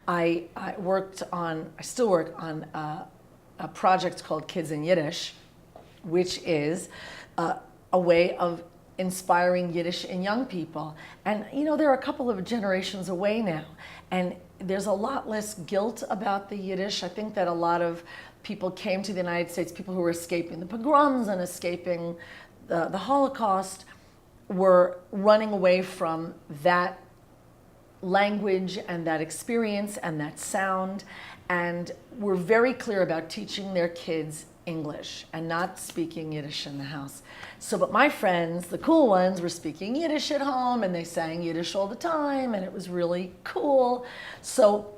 I still work on a project called Kids Yiddish, which is a way of inspiring Yiddish in young people. And you know, they're a couple of generations away now, and there's a lot less guilt about the Yiddish. I think that a lot of people came to the United States, people who were escaping the pogroms and escaping the Holocaust, were running away from that language and that experience and that sound, and were very clear about teaching their kids English and not speaking Yiddish in the house. So, but my friends, the cool ones, were speaking Yiddish at home, and they sang Yiddish all the time, and it was really cool. So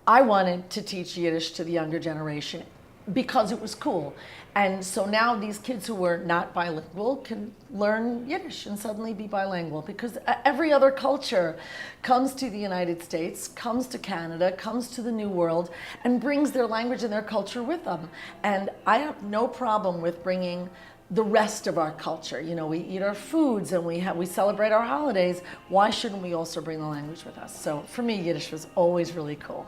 I wanted to teach Yiddish to the younger generation because it was cool. And so now these kids who were not bilingual can learn Yiddish and suddenly be bilingual, because every other culture comes to the United States, comes to Canada, comes to the New World, and brings their language and their culture with them. And I have no problem with bringing the rest of our culture. You know, we eat our foods and we celebrate our holidays. Why shouldn't we also bring the language with us? So for me, Yiddish was always really cool.